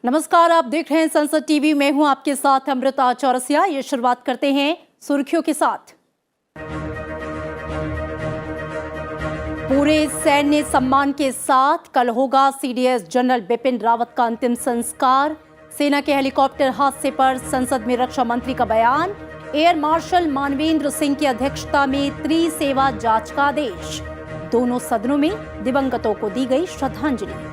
नमस्कार, आप देख रहे हैं संसद टीवी। मैं हूं आपके साथ अमृता चौरसिया। ये शुरुआत करते हैं सुर्खियों के साथ। पूरे सैन्य सम्मान के साथ कल होगा सीडीएस जनरल बिपिन रावत का अंतिम संस्कार। सेना के हेलीकॉप्टर हादसे पर संसद में रक्षा मंत्री का बयान। एयर मार्शल मानवेंद्र सिंह की अध्यक्षता में त्रिसेवा जांच का आदेश। दोनों सदनों में दिवंगतों को दी गई श्रद्धांजलि।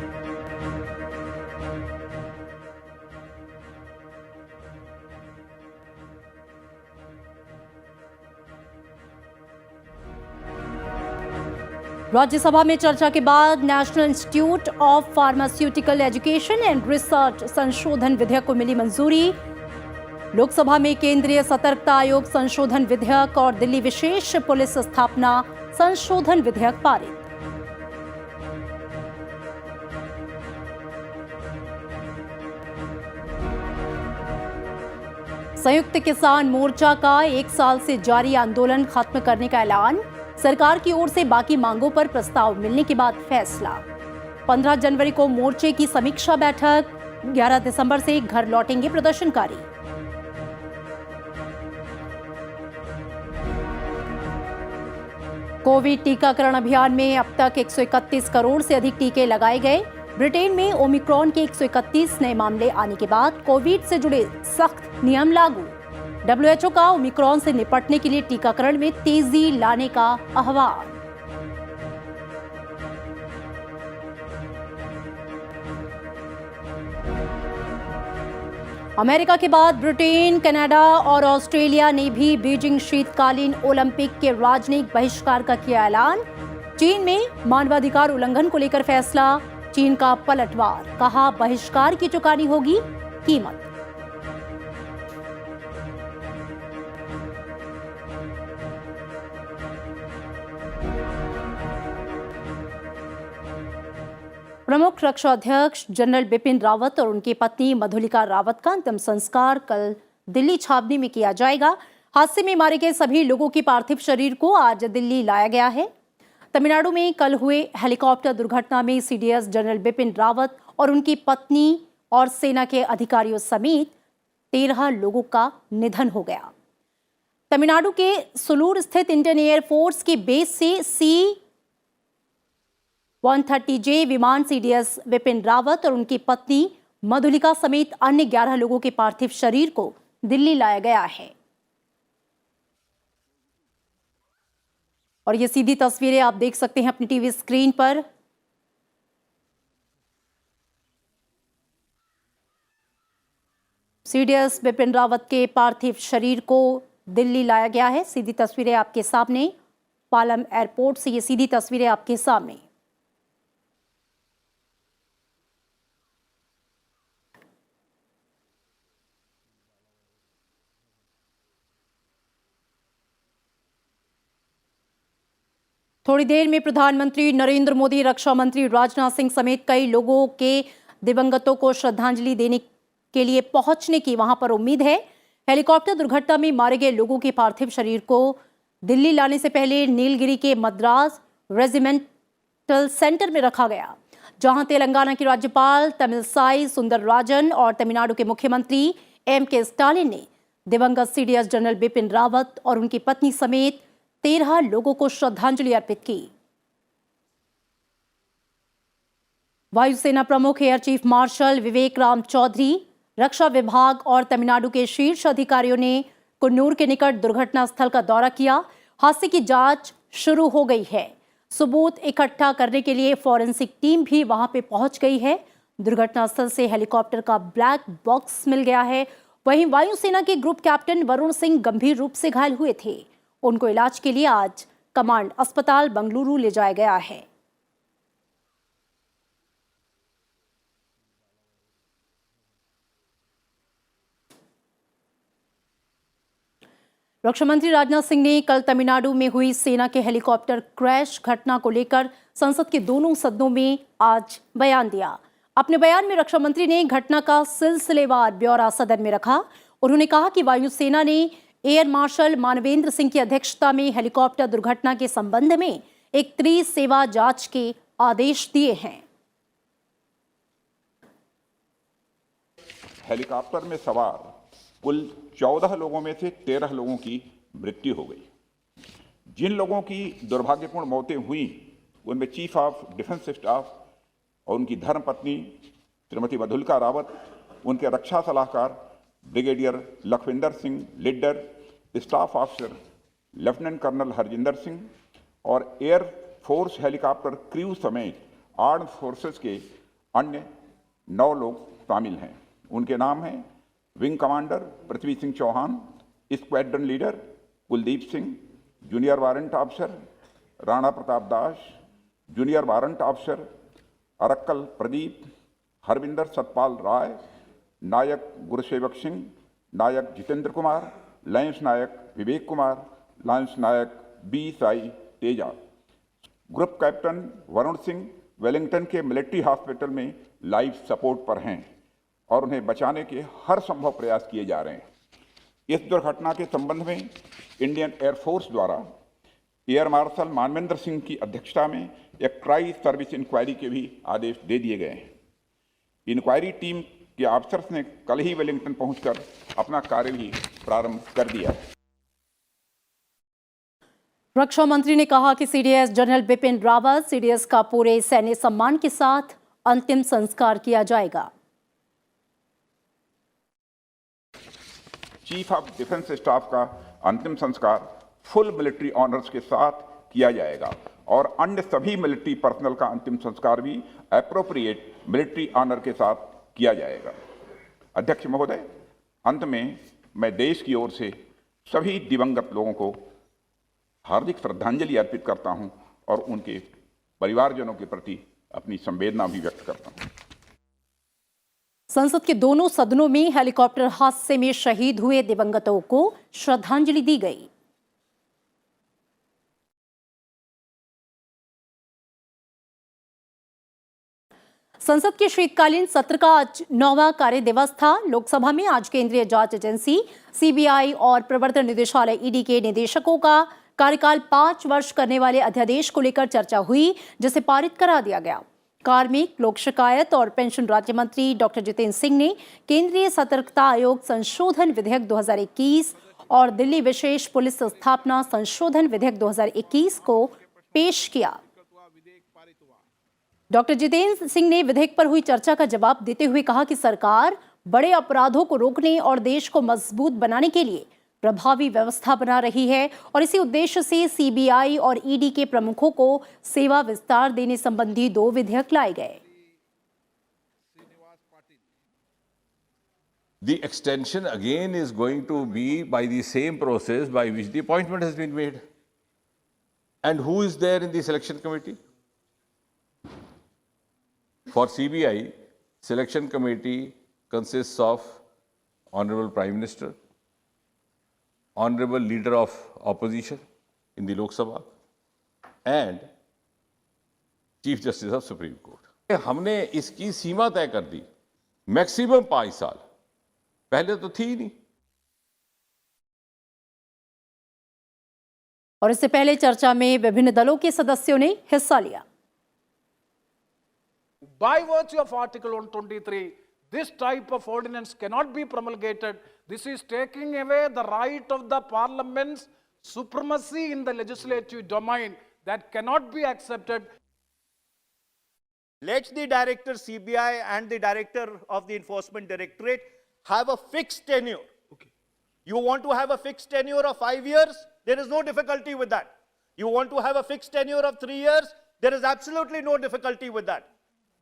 राज्यसभा में चर्चा के बाद national institute of pharmaceutical education and research संशोधन विधेयक को मिली मंजूरी। लोकसभा में केंद्रीय सतर्कता आयोग संशोधन विधेयक और दिल्ली विशेष पुलिस स्थापना संशोधन विधेयक पारित। संयुक्त किसान मोर्चा का 1 साल से जारी आंदोलन खत्म करने का ऐलान। सरकार की ओर से बाकी मांगों पर प्रस्ताव मिलने के बाद फैसला। 15 जनवरी को मोर्चे की समीक्षा बैठक। 11 दिसंबर से घर लौटेंगे प्रदर्शनकारी। कोविड टीकाकरण अभियान में अब तक 131 करोड़ से अधिक टीके लगाए गए। ब्रिटेन में ओमिक्रॉन के 131 नए मामले आने के बाद कोविड से जुड़े सख्त नियम लागू। WHO का ओमिक्रॉन से निपटने के लिए टीकाकरण में तेजी लाने का आह्वान। अमेरिका के बाद ब्रिटेन, कनाडा और ऑस्ट्रेलिया ने भी बीजिंग शीतकालीन ओलंपिक के राजनयिक बहिष्कार का किया ऐलान। चीन में मानवाधिकार उल्लंघन को लेकर फैसला। चीन का पलटवार, कहा बहिष्कार की चुकानी होगी कीमत। प्रमुख रक्षा अध्यक्ष जनरल बिपिन रावत और उनकी पत्नी मधुलिका रावत का अंतिम संस्कार कल दिल्ली छावनी में किया जाएगा। हादसे में मारे गए सभी लोगों के पार्थिव शरीर को आज दिल्ली लाया गया है। तमिलनाडु में कल हुए हेलीकॉप्टर दुर्घटना में सीडीएस जनरल बिपिन रावत और उनकी पत्नी और सेना के अधिकारियों समेत 13 लोगों का निधन हो गया। तमिलनाडु के सुलूर स्थित इंडियन एयरफोर्स की बेस से C-130J विमान सीडीएस बिपिन रावत और उनकी पत्नी मधुलिका समेत अन्य 11 लोगों के पार्थिव शरीर को दिल्ली लाया गया है। और ये सीधी तस्वीरें आप देख सकते हैं अपनी टीवी स्क्रीन पर। सीडीएस बिपिन रावत के पार्थिव शरीर को दिल्ली लाया गया है। सीधी तस्वीरें आपके सामने, पालम एयरपोर्ट से ये सीधी तस्वीरें आपके सामने। थोड़ी देर में प्रधानमंत्री नरेंद्र मोदी, रक्षा मंत्री राजनाथ सिंह समेत कई लोगों के दिवंगतों को श्रद्धांजलि देने के लिए पहुंचने की वहां पर उम्मीद है। हेलीकॉप्टर दुर्घटना में मारे गए लोगों के पार्थिव शरीर को दिल्ली लाने से पहले नीलगिरी के मद्रास रेजिमेंटल सेंटर में रखा गया, जहां तेलंगाना की राज्यपाल तमिलसाई सुंदरराजन और तमिलनाडु के मुख्यमंत्री M.K. स्टालिन ने दिवंगत सीडीएस जनरल बिपिन रावत और उनकी पत्नी समेत 13 लोगों को श्रद्धांजलि अर्पित की। वायुसेना प्रमुख एयर चीफ मार्शल विवेक राम चौधरी, रक्षा विभाग और तमिलनाडु के शीर्ष अधिकारियों ने कुन्नूर के निकट दुर्घटना स्थल का दौरा किया। हादसे की जांच शुरू हो गई है। सबूत इकट्ठा करने के लिए फॉरेंसिक टीम भी वहां पे पहुंच गई है। दुर्घटना स्थल से हेलीकॉप्टर का ब्लैक बॉक्स मिल गया है। वहीं वायुसेना के ग्रुप कैप्टन वरुण सिंह गंभीर रूप से घायल हुए थे। उनको इलाज के लिए आज कमांड अस्पताल बंगलुरु ले जाया गया है। रक्षा मंत्री राजनाथ सिंह ने कल तमिलनाडु में हुई सेना के हेलीकॉप्टर क्रैश घटना को लेकर संसद के दोनों सदनों में आज बयान दिया। अपने बयान में रक्षा मंत्री ने घटना का सिलसिलेवार ब्यौरा सदन में रखा। उन्होंने कहा कि वायुसेना ने एयर मार्शल मानवेंद्र सिंह की अध्यक्षता में हेलीकॉप्टर दुर्घटना के संबंध में एक त्रिसेवा जांच के आदेश दिए हैं। हेलीकॉप्टर में सवार कुल 14 लोगों में से 13 लोगों की मृत्यु हो गई। जिन लोगों की दुर्भाग्यपूर्ण मौतें हुई उनमें चीफ ऑफ डिफेंस स्टाफ और उनकी धर्मपत्नी श्रीमती मधुलिका रावत, उनके रक्षा सलाहकार brigadier Lakhwinder Singh Lidder, staff officer lieutenant colonel Harjinder Singh और एयर फोर्स हेलीकॉप्टर क्रू समेत आर्म्ड फोर्सेस के अन्य 9 लोग शामिल हैं। उनके नाम हैं wing commander Prithvi Singh Chauhan, squadron leader Kuldeep Singh, junior warrant officer Rana Pratap Das, junior warrant officer Arakkal Pradeep, Harvinder Satpal Rai, Naik Gurusewak Singh, Naik Jitendra Kumar, lance Naik Vivek Kumar, lance Naik B Sai Teja. Group captain Varun Singh Wellington के मिलिट्री हॉस्पिटल में लाइफ सपोर्ट पर हैं और उन्हें बचाने के हर संभव प्रयास किए जा रहे हैं। इस दुर्घटना के संबंध में इंडियन एयरफोर्स द्वारा एयर मार्शल मानवेंद्र सिंह की अध्यक्षता में एक ट्राई सर्विस इंक्वायरी के भी आदेश दे दिए गए हैं। इंक्वायरी टीम के ऑफिसर्स ने कल ही वेलिंगटन पहुंचकर अपना कार्य भी प्रारंभ कर दिया है। रक्षा मंत्री ने कहा कि CDS general Bipin Rawat CDS का पूरे सैन्य सम्मान के साथ अंतिम संस्कार किया जाएगा। चीफ ऑफ डिफेंस स्टाफ का अंतिम संस्कार फुल मिलिट्री ऑनर्स के साथ किया जाएगा और अन्य सभी मिलिट्री पर्सनल का अंतिम संस्कार भी एप्रोप्रिएट मिलिट्री ऑनर के साथ किया जाएगा। अध्यक्ष महोदय, अंत में मैं देश की ओर से सभी दिवंगत लोगों को हार्दिक श्रद्धांजलि अर्पित करता हूं और उनके परिवारजनों के प्रति अपनी संवेदना भी व्यक्त करता हूं। संसद के दोनों सदनों में हेलीकॉप्टर हादसे में शहीद हुए दिवंगतों को श्रद्धांजलि दी गई। संसद के शीतकालीन सत्र का आज 9वां कार्य दिवस था। लोकसभा में आज केंद्रीय जांच एजेंसी सीबीआई और प्रवर्तन निदेशालय ईडी के निदेशकों का कार्यकाल 5 वर्ष करने वाले अध्यादेश को लेकर चर्चा हुई, जिसे पारित करा दिया गया। कार्मिक, लोक शिकायत और पेंशन राज्य मंत्री डॉक्टर जितेंद्र सिंह ने केंद्रीय सतर्कता आयोग संशोधन विधेयक 2021 और दिल्ली विशेष पुलिस स्थापना संशोधन विधेयक 2021 को पेश किया। डॉक्टर जितेंद्र सिंह ने विधेयक पर हुई चर्चा का जवाब देते हुए कहा कि सरकार बड़े अपराधों को रोकने और देश को मजबूत बनाने के लिए प्रभावी व्यवस्था बना रही है और इसी उद्देश्य से सीबीआई और ईडी के प्रमुखों को सेवा विस्तार देने संबंधी 2 विधेयक लाए गए। The extension again is going to be by the same process by which the appointment has been made. And who is there in the selection committee? For CBI, selection committee consists of Honorable Prime Minister, Honorable Leader of Opposition in the Lok Sabha and Chief Justice of Supreme Court. हमने इसकी सीमा तय कर दी, maximum 5 साल, पहले तो थी ही नहीं। और इससे पहले चर्चा में विभिन्न दलों के सदस्यों ने हिस्सा लिया। By virtue of Article 123, this type of ordinance cannot be promulgated. This is taking away the right of the parliament's supremacy in the legislative domain. That cannot be accepted. Let the director CBI and the director of the Enforcement Directorate have a fixed tenure. Okay. You want to have a fixed tenure of 5 years? There is no difficulty with that. You want to have a fixed tenure of 3 years? There is absolutely no difficulty with that.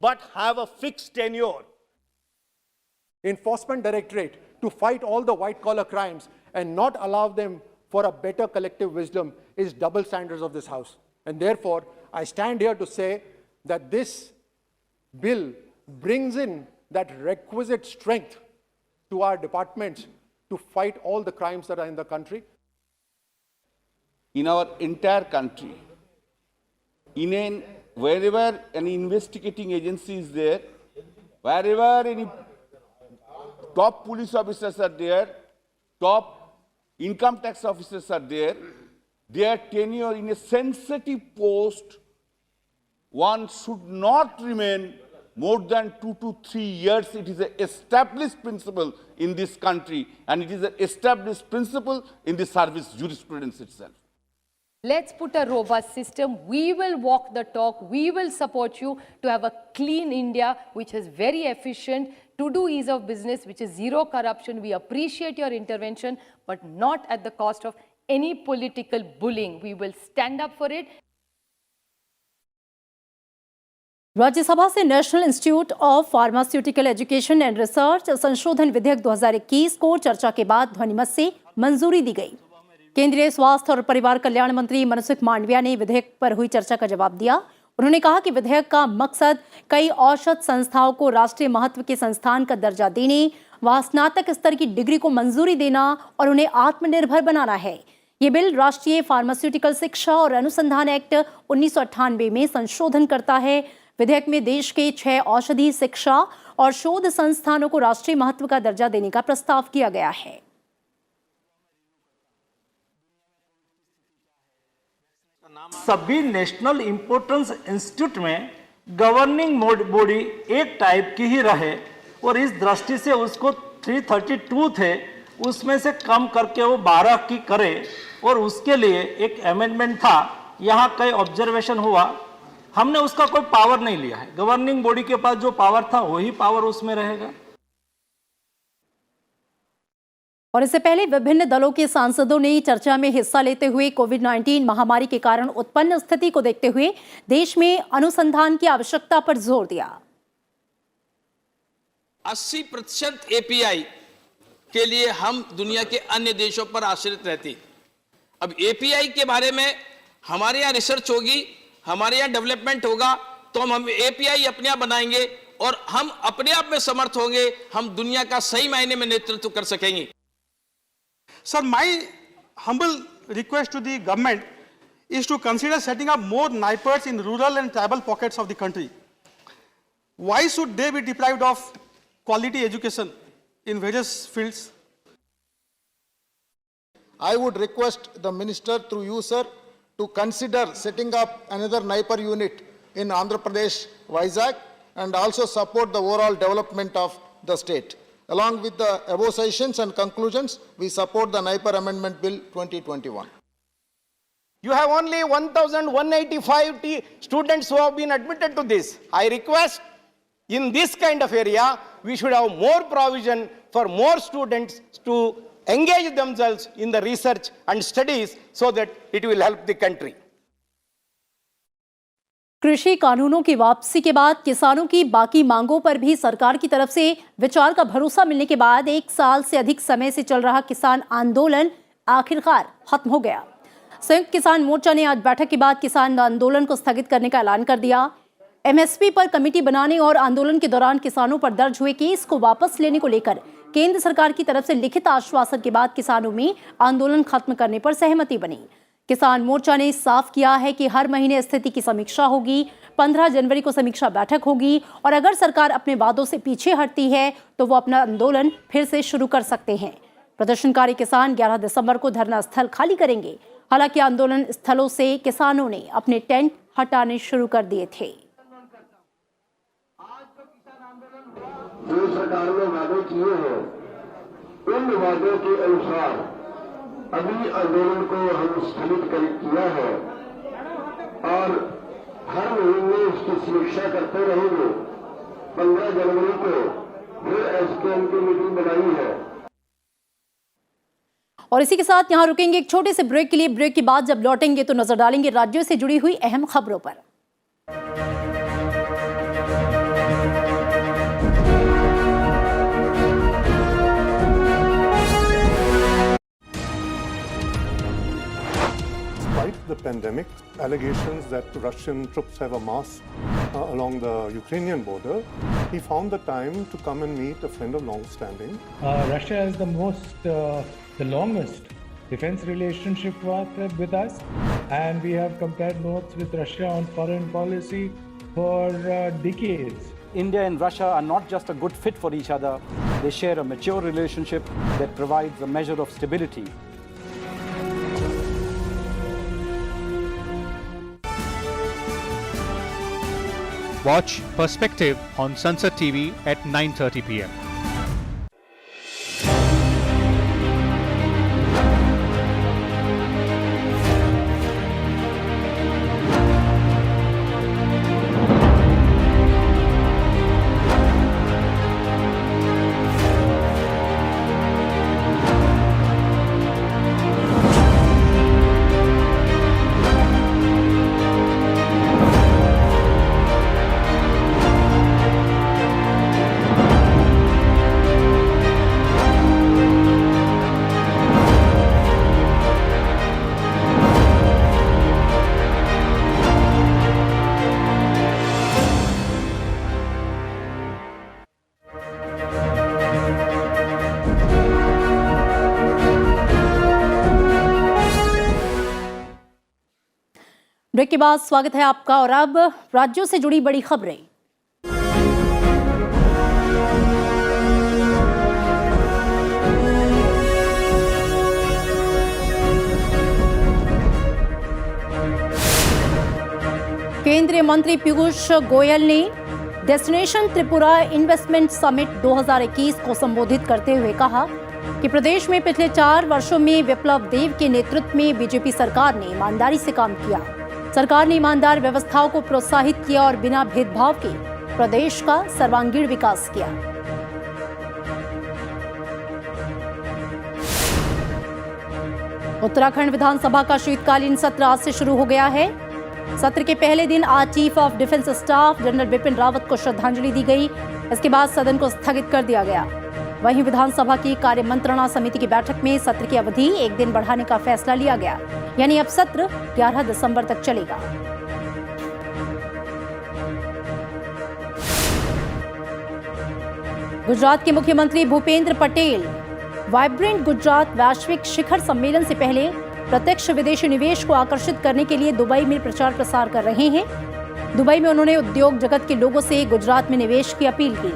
But have a fixed tenure. Enforcement Directorate to fight all the white-collar crimes and not allow them for a better collective wisdom is double standards of this House. And therefore, I stand here to say that this bill brings in that requisite strength to our departments to fight all the crimes that are in the country. In our entire country, wherever an investigating agency is there, wherever any top police officers are there, top income tax officers are there, their tenure in a sensitive post, one should not remain more than 2 to 3 years. It is an established principle in this country, and it is an established principle in the service jurisprudence itself. Let's put a robust system. We will walk the talk. We will support you to have a clean India, which is very efficient, to do ease of business, which is zero corruption. We appreciate your intervention, but not at the cost of any political bullying. We will stand up for it. Rajya Sabha से national institute of pharmaceutical education and research संशोधन विधेयक 2021 को चर्चा के बाद ध्वनिमत से मंजूरी दी गई। केंद्रीय स्वास्थ्य और परिवार कल्याण मंत्री मनसुख मांडविया ने विधेयक पर हुई चर्चा का जवाब दिया। उन्होंने कहा कि विधेयक का मकसद कई औषध संस्थाओं को राष्ट्रीय महत्व के संस्थान का दर्जा देने व स्नातक स्तर की डिग्री को मंजूरी देना और उन्हें आत्मनिर्भर बनाना है। ये बिल राष्ट्रीय फार्मास्यूटिकल शिक्षा और अनुसंधान एक्ट 1998 में संशोधन करता है। विधेयक में देश के 6 औषधि शिक्षा और शोध संस्थानों को राष्ट्रीय महत्व का दर्जा देने का प्रस्ताव किया गया है। सभी नेशनल इंपोर्टेंस इंस्टीट्यूट में गवर्निंग बॉडी एक टाइप की ही रहे और इस दृष्टि से उसको 332 थे उसमें से कम करके वो 12 की करे और उसके लिए एक अमेंडमेंट था। यहाँ कई ऑब्जर्वेशन हुआ, हमने उसका कोई पावर नहीं लिया है। गवर्निंग बॉडी के पास जो पावर था वही पावर उसमें रहेगा। और इससे पहले विभिन्न दलों के सांसदों ने चर्चा में हिस्सा लेते हुए कोविड-19 महामारी के कारण उत्पन्न स्थिति को देखते हुए देश में अनुसंधान की आवश्यकता पर जोर दिया। 80% एपीआई के लिए हम दुनिया के अन्य देशों पर आश्रित रहते। अब एपीआई के बारे में हमारे यहाँ रिसर्च होगी, हमारे यहाँ डेवलपमेंट होगा, तो हम एपीआई अपने आप बनाएंगे और हम अपने आप में समर्थ होंगे, हम दुनिया का सही मायने में नेतृत्व कर सकेंगे। Sir, my humble request to the government is to consider setting up more NIPERs in rural and tribal pockets of the country. Why should they be deprived of quality education in various fields? I would request the minister through you, sir, to consider setting up another NIPER unit in Andhra Pradesh, Vizag, and also support the overall development of the state. Along with the above suggestions and conclusions, we support the NIPER Amendment Bill 2021. You have only 1,185 students who have been admitted to this. I request in this kind of area, we should have more provision for more students to engage themselves in the research and studies so that it will help the country. कृषि कानूनों की वापसी के बाद किसानों की बाकी मांगों पर भी सरकार की तरफ से विचार का भरोसा मिलने के बाद 1 साल से अधिक समय से चल रहा किसान आंदोलन आखिरकार खत्म हो गया। संयुक्त किसान मोर्चा ने आज बैठक के बाद किसान आंदोलन को स्थगित करने का ऐलान कर दिया। एमएसपी पर कमेटी बनाने और आंदोलन के दौरान किसानों पर दर्ज हुए केस को वापस लेने को लेकर केंद्र सरकार की तरफ से लिखित आश्वासन के बाद किसानों में आंदोलन खत्म करने पर सहमति बनी। किसान मोर्चा ने साफ किया है कि हर महीने स्थिति की समीक्षा होगी, 15 जनवरी को समीक्षा बैठक होगी और अगर सरकार अपने वादों से पीछे हटती है तो वो अपना आंदोलन फिर से शुरू कर सकते हैं। प्रदर्शनकारी किसान 11 दिसंबर को धरना स्थल खाली करेंगे। हालांकि आंदोलन स्थलों से किसानों ने अपने टेंट हटाने शुरू कर दिए थे। जो सरकार ने वादे किए हैं उन वादों के अनुसार अभी आंदोलन को हम स्थगित किया है और हर महीने उसकी समीक्षा करते रहेंगे। 15 जनवरी को फिर एसकेएम की मीटिंग बनाई है। और इसी के साथ यहां रुकेंगे एक छोटे से ब्रेक के लिए। ब्रेक के बाद जब लौटेंगे तो नजर डालेंगे राज्यों से जुड़ी हुई अहम खबरों पर। Despite the pandemic, allegations that Russian troops have amassed along the Ukrainian border, he found the time to come and meet a friend of long standing. Russia has the longest defense relationship with us, and we have compared notes with Russia on foreign policy for decades. India and Russia are not just a good fit for each other, they share a mature relationship that provides a measure of stability. Watch Perspective on Sunset TV at 9:30 p.m. Break के बाद स्वागत है आपका और अब राज्यों से जुड़ी बड़ी खबरें। केंद्रीय मंत्री पीयूष गोयल ने डेस्टिनेशन त्रिपुरा इन्वेस्टमेंट समिट 2021 को संबोधित करते हुए कहा कि प्रदेश में पिछले 4 वर्षों में विप्लव देव के नेतृत्व में बीजेपी सरकार ने ईमानदारी से काम किया। सरकार ने ईमानदार व्यवस्थाओं को प्रोत्साहित किया और बिना भेदभाव के प्रदेश का सर्वांगीण विकास किया। उत्तराखंड विधानसभा का शीतकालीन सत्र आज से शुरू हो गया है। सत्र के पहले दिन आज chief of defence staff general Bipin Rawat को श्रद्धांजलि दी गई। इसके बाद सदन को स्थगित कर दिया गया। वहीं विधानसभा की कार्य मंत्रणा समिति की बैठक में सत्र की अवधि 1 दिन बढ़ाने का फैसला लिया गया, यानी अब सत्र 11 दिसंबर तक चलेगा। गुजरात के मुख्यमंत्री भूपेंद्र पटेल वाइब्रेंट गुजरात वैश्विक शिखर सम्मेलन से पहले प्रत्यक्ष विदेशी निवेश को आकर्षित करने के लिए दुबई में प्रचार प्रसार कर रहे हैं। दुबई में उन्होंने उद्योग जगत के लोगों से गुजरात में निवेश की अपील की।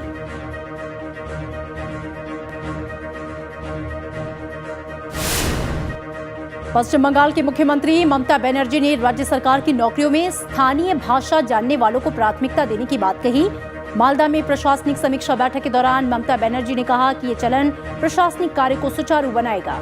पश्चिम बंगाल की मुख्यमंत्री ममता बनर्जी ने राज्य सरकार की नौकरियों में स्थानीय भाषा जानने वालों को प्राथमिकता देने की बात कही। मालदा में प्रशासनिक समीक्षा बैठक के दौरान ममता बनर्जी ने कहा कि ये चलन प्रशासनिक कार्य को सुचारू बनाएगा।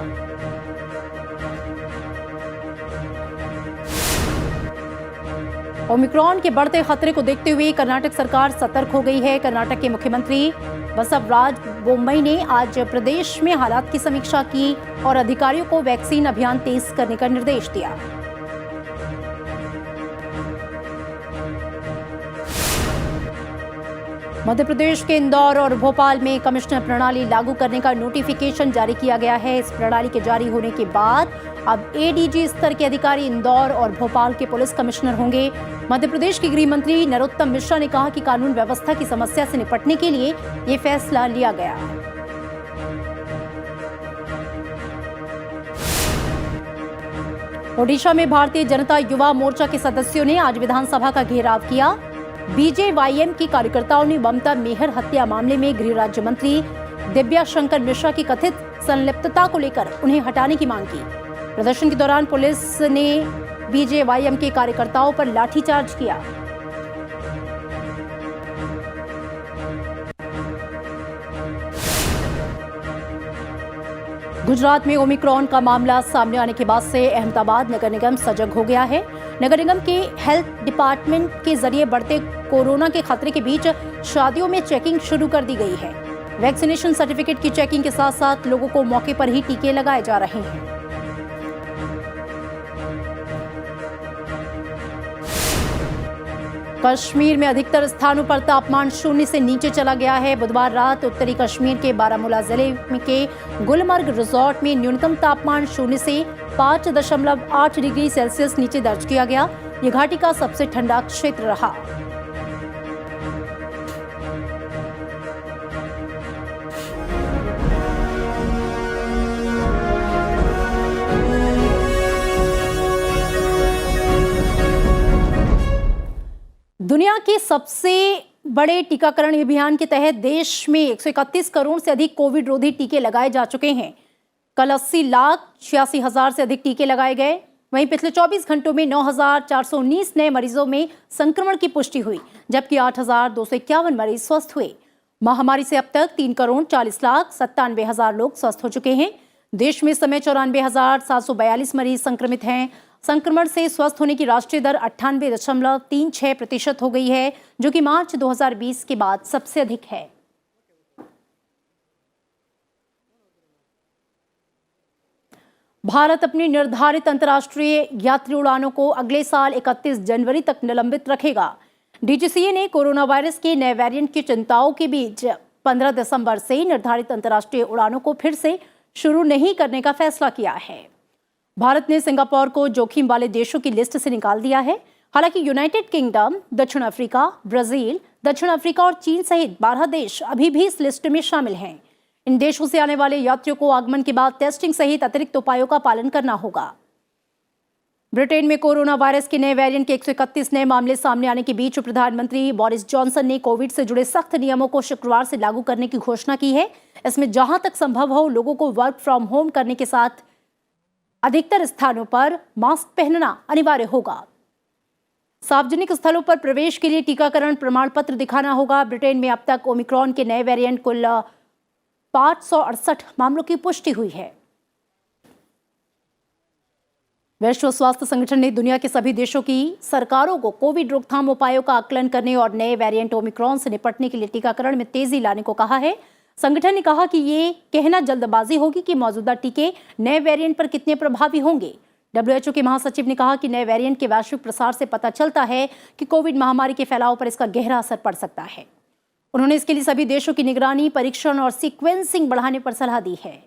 ओमिक्रॉन के बढ़ते खतरे को देखते हुए कर्नाटक सरकार सतर्क हो गई है। कर्नाटक के मुख्यमंत्री बसवराज बोम्मई ने आज प्रदेश में हालात की समीक्षा की और अधिकारियों को वैक्सीन अभियान तेज करने का निर्देश दिया। मध्य प्रदेश के इंदौर और भोपाल में कमिश्नर प्रणाली लागू करने का नोटिफिकेशन जारी किया गया है। इस प्रणाली के जारी होने के बाद अब एडीजी स्तर के अधिकारी इंदौर और भोपाल के पुलिस कमिश्नर होंगे। मध्य प्रदेश के गृह मंत्री नरोत्तम मिश्रा ने कहा कि कानून व्यवस्था की समस्या से निपटने के लिए ये फैसला लिया गया है। ओडिशा में भारतीय जनता युवा मोर्चा के सदस्यों ने आज विधानसभा का घेराव किया। बीजेवाईएम के कार्यकर्ताओं ने ममता मेहर हत्या मामले में गृह राज्य मंत्री दिव्या शंकर मिश्रा की कथित संलिप्तता को लेकर उन्हें हटाने की मांग की। प्रदर्शन के दौरान पुलिस ने बीजेवाईएम के कार्यकर्ताओं पर लाठीचार्ज किया। गुजरात में ओमिक्रॉन का मामला सामने आने के बाद से अहमदाबाद नगर निगम सजग हो गया है। नगर निगम के हेल्थ डिपार्टमेंट के जरिए बढ़ते कोरोना के खतरे के बीच शादियों में चेकिंग शुरू कर दी गई है। वैक्सीनेशन सर्टिफिकेट की चेकिंग के साथ साथ लोगों को मौके पर ही टीके लगाए जा रहे हैं। कश्मीर में अधिकतर स्थानों पर तापमान 0 से नीचे चला गया है। बुधवार रात उत्तरी कश्मीर के बारामूला जिले के गुलमर्ग रिजॉर्ट में न्यूनतम तापमान 0 से 5.8 डिग्री सेल्सियस नीचे दर्ज किया गया। यह घाटी का सबसे ठंडा क्षेत्र रहा। दुनिया के सबसे बड़े टीकाकरण अभियान के तहत देश में 131 करोड़ से अधिक कोविड रोधी टीके लगाए जा चुके हैं। कल 80,86,000 से अधिक टीके लगाए गए। वहीं पिछले 24 घंटों में 9,419 नए मरीजों में संक्रमण की पुष्टि हुई, जबकि 8,251 मरीज स्वस्थ हुए। महामारी से अब तक 3,40,97,000 लोग स्वस्थ हो चुके हैं। देश में इस समय 94,742 मरीज संक्रमित हैं। संक्रमण से स्वस्थ होने की राष्ट्रीय दर 98.36% हो गई है, जो कि मार्च 2020 के बाद सबसे अधिक है। भारत अपनी निर्धारित अंतर्राष्ट्रीय यात्री उड़ानों को अगले साल 31 जनवरी तक निलंबित रखेगा। डीजीसीए ने कोरोना वायरस के नए वेरिएंट की चिंताओं के बीच 15 दिसंबर से निर्धारित अंतर्राष्ट्रीय उड़ानों को फिर से शुरू नहीं करने का फैसला किया है। भारत ने सिंगापुर को जोखिम वाले देशों की लिस्ट से निकाल दिया है। हालांकि यूनाइटेड किंगडम, दक्षिण अफ्रीका, ब्राजील, दक्षिण अफ्रीका और चीन सहित 12 देश अभी भी इस लिस्ट में शामिल हैं। इन देशों से आने वाले यात्रियों को आगमन के बाद टेस्टिंग सहित अतिरिक्त उपायों का पालन करना होगा। ब्रिटेन में कोरोना वायरस के नए वेरिएंट के 131 नए मामले सामने आने के बीच प्रधानमंत्री बोरिस जॉनसन ने कोविड से जुड़े सख्त नियमों को शुक्रवार से लागू करने की घोषणा की है। इसमें जहां तक संभव हो लोगों को वर्क फ्रॉम होम करने के साथ अधिकतर स्थानों पर मास्क पहनना अनिवार्य होगा। सार्वजनिक स्थलों पर प्रवेश के लिए टीकाकरण प्रमाण पत्र दिखाना होगा। ब्रिटेन में अब तक ओमिक्रॉन के नए वेरिएंट कुल 568 मामलों की पुष्टि हुई है। विश्व स्वास्थ्य संगठन ने दुनिया के सभी देशों की सरकारों को कोविड रोकथाम उपायों का आकलन करने और नए वेरिएंट ओमिक्रॉन से निपटने के लिए टीकाकरण में तेजी लाने को कहा है। संगठन ने कहा कि ये कहना जल्दबाजी होगी कि मौजूदा टीके नए वेरिएंट पर कितने प्रभावी होंगे। WHO के महासचिव ने कहा कि नए वेरिएंट के वैश्विक प्रसार से पता चलता है कि कोविड महामारी के फैलाव पर इसका गहरा असर पड़ सकता है। उन्होंने इसके लिए सभी देशों की निगरानी, परीक्षण और सीक्वेंसिंग बढ़ाने पर सलाह दी है।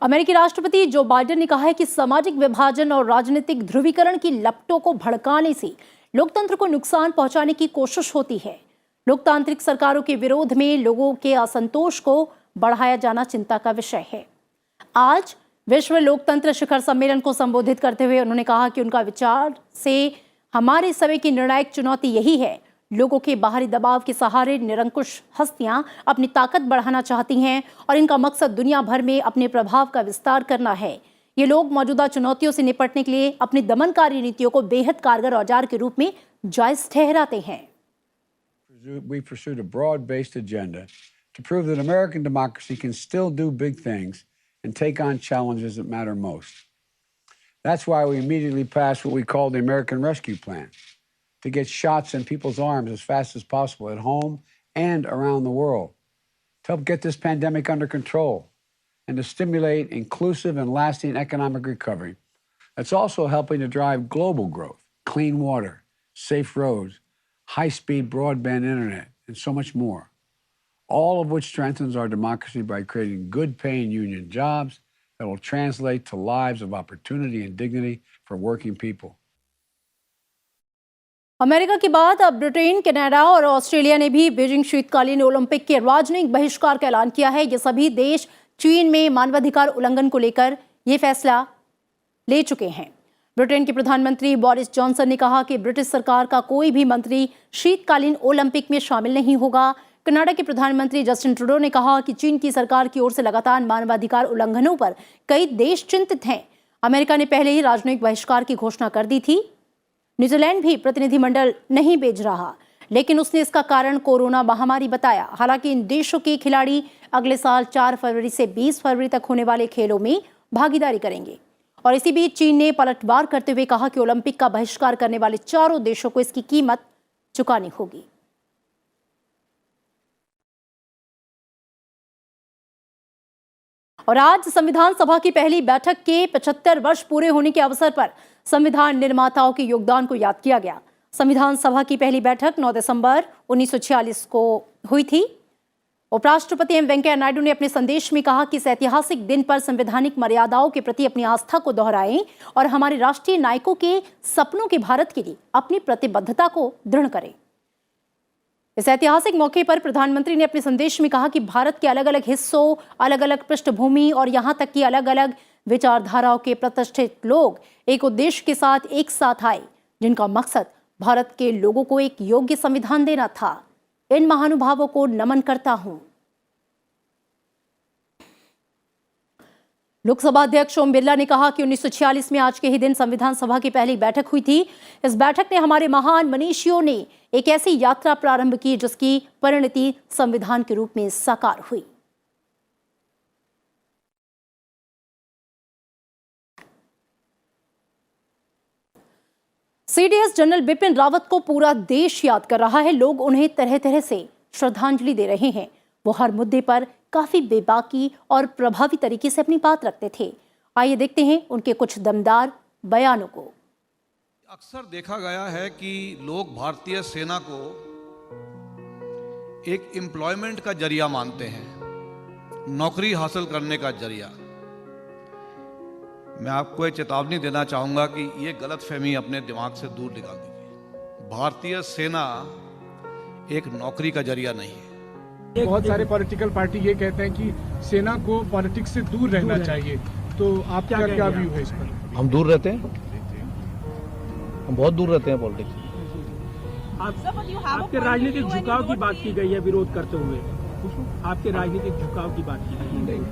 अमेरिकी राष्ट्रपति जो बाइडेन ने कहा है कि सामाजिक विभाजन और राजनीतिक ध्रुवीकरण की लपटों को भड़काने से लोकतंत्र को नुकसान पहुंचाने की कोशिश होती है। लोकतांत्रिक सरकारों के विरोध में लोगों के असंतोष को बढ़ाया जाना चिंता का विषय है। आज विश्व लोकतंत्र शिखर सम्मेलन को संबोधित करते हुए उन्होंने कहा कि उनका विचार से हमारे समय की निर्णायक चुनौती यही है। लोगों के बाहरी दबाव के सहारे निरंकुश हस्तियां अपनी ताकत बढ़ाना चाहती हैं और इनका मकसद दुनिया भर में अपने प्रभाव का विस्तार करना है। ये लोग मौजूदा चुनौतियों से निपटने के लिए अपनी दमनकारी नीतियों को बेहद कारगर औजार के रूप में जायज ठहराते हैं। We pursued a broad-based agenda to prove that American democracy can still do big things and take on challenges that matter most. That's why we immediately passed what we call the American Rescue Plan, to get shots in people's arms as fast as possible at home and around the world, to help get this pandemic under control, and to stimulate inclusive and lasting economic recovery. That's also helping to drive global growth, clean water, safe roads, high-speed broadband internet, and so much more, all of which strengthens our democracy by creating good-paying union jobs that will translate to lives of opportunity and dignity for working people. America के बाद अब Britain, Canada और Australia ने भी Beijing शीतकालीन Olympic के राजनयिक बहिष्कार का ऐलान किया है। ये सभी देश चीन में मानवाधिकार उल्लंघन को लेकर ये फैसला ले चुके हैं। ब्रिटेन के प्रधानमंत्री बोरिस जॉनसन ने कहा कि ब्रिटिश सरकार का कोई भी मंत्री शीतकालीन ओलंपिक में शामिल नहीं होगा। कनाडा के प्रधानमंत्री जस्टिन ट्रूडो ने कहा कि चीन की सरकार की ओर से लगातार मानवाधिकार उल्लंघनों पर कई देश चिंतित हैं। अमेरिका ने पहले ही राजनयिक बहिष्कार की घोषणा कर दी थी। न्यूजीलैंड भी प्रतिनिधिमंडल नहीं भेज रहा, लेकिन उसने इसका कारण कोरोना महामारी बताया। हालांकि इन देशों के खिलाड़ी अगले साल 4 फरवरी से 20 फरवरी तक होने वाले खेलों में भागीदारी करेंगे। और इसी बीच चीन ने पलटवार करते हुए कहा कि ओलंपिक का बहिष्कार करने वाले चारों देशों को इसकी कीमत चुकानी होगी। और आज संविधान सभा की पहली बैठक के 75 वर्ष पूरे होने के अवसर पर संविधान निर्माताओं के योगदान को याद किया गया। संविधान सभा की पहली बैठक 9 दिसंबर 1946 को हुई थी। उपराष्ट्रपति एम वेंकैया नायडू ने अपने संदेश में कहा कि इस ऐतिहासिक दिन पर संवैधानिक मर्यादाओं के प्रति अपनी आस्था को दोहराएं और हमारे राष्ट्रीय नायकों के सपनों के भारत के लिए अपनी प्रतिबद्धता को दृढ़ करें। इस ऐतिहासिक मौके पर प्रधानमंत्री ने अपने संदेश में कहा कि भारत के अलग अलग हिस्सों, अलग अलग पृष्ठभूमि और यहाँ तक कि अलग अलग विचारधाराओं के प्रतिष्ठित लोग एक उद्देश्य के साथ एक साथ आए, जिनका मकसद भारत के लोगों को एक योग्य संविधान देना था। इन महानुभावों को नमन करता हूं। लोकसभा अध्यक्ष ओम बिरला ने कहा कि 1946 में आज के ही दिन संविधान सभा की पहली बैठक हुई थी। इस बैठक ने हमारे महान मनीषियों ने एक ऐसी यात्रा प्रारंभ की जिसकी परिणति संविधान के रूप में साकार हुई। सीडीएस जनरल बिपिन रावत को पूरा देश याद कर रहा है। लोग उन्हें तरह तरह से श्रद्धांजलि दे रहे हैं। वो हर मुद्दे पर काफी बेबाकी और प्रभावी तरीके से अपनी बात रखते थे। आइए देखते हैं उनके कुछ दमदार बयानों को। अक्सर देखा गया है कि लोग भारतीय सेना को एक एम्प्लॉयमेंट का जरिया मानते हैं, नौकरी हासिल करने का जरिया। मैं आपको एक चेतावनी देना चाहूंगा कि ये गलतफहमी अपने दिमाग से दूर निकाल दीजिए। भारतीय सेना एक नौकरी का जरिया नहीं है। बहुत सारे पॉलिटिकल पार्टी ये कहते हैं कि सेना को पॉलिटिक्स से दूर रहना चाहिए, तो आपका क्या व्यू है इस पर? हम दूर रहते हैं, हम बहुत दूर रहते हैं पॉलिटिक्स। आपके राजनीतिक झुकाव की बात की गई है विरोध करते हुए, आपके राजनीतिक झुकाव की बात की गई है।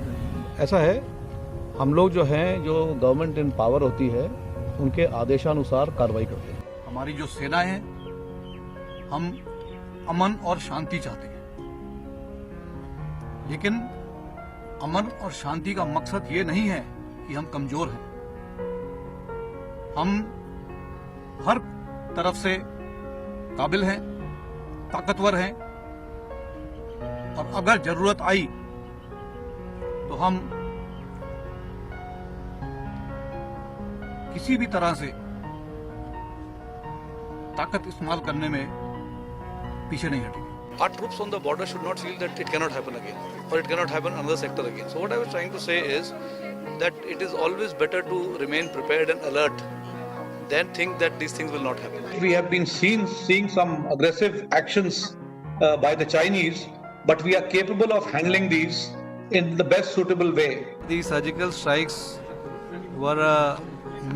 ऐसा है, हम लोग जो हैं, जो गवर्नमेंट इन पावर होती है, उनके आदेशानुसार कार्रवाई करते हैं। हमारी जो सेना है, हम अमन और शांति चाहते हैं, लेकिन अमन और शांति का मकसद ये नहीं है कि हम कमजोर हैं। हम हर तरफ से काबिल हैं, ताकतवर हैं, और अगर जरूरत आई तो हम किसी भी तरह से ताकत इस्तेमाल करने में पीछे नहीं हटेंगे। Our troops on the border should not feel that it cannot happen again, or it cannot happen in another sector again. So what I was trying to say is that it is always better to remain prepared and alert than think that these things will not happen. We have been seeing some aggressive actions by the Chinese, but we are capable of handling these in the best suitable way. These surgical strikes were a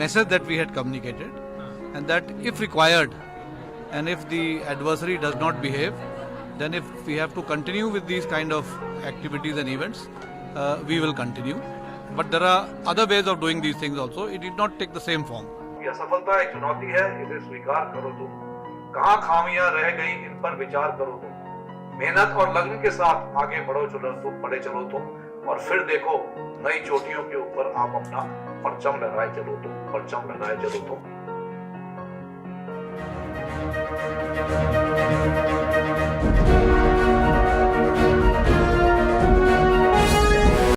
message that we had communicated, and that if required, and if the adversary does not behave, then if we have to continue with these kind of activities and events, we will continue. But there are other ways of doing these things also. It did not take the same form. यह सफलता एक चुनौती है, इसे स्वीकार करो तुम। कहाँ खामियां रह गई, इन पर विचार करो तुम। मेहनत और लगन के साथ आगे बढ़ो चलो तुम, बढ़े चलो तुम, और फिर देखो नई चोटियों के ऊपर आप अपना परचम लगाए चलो तुम, परचम लगाए चलो तुम।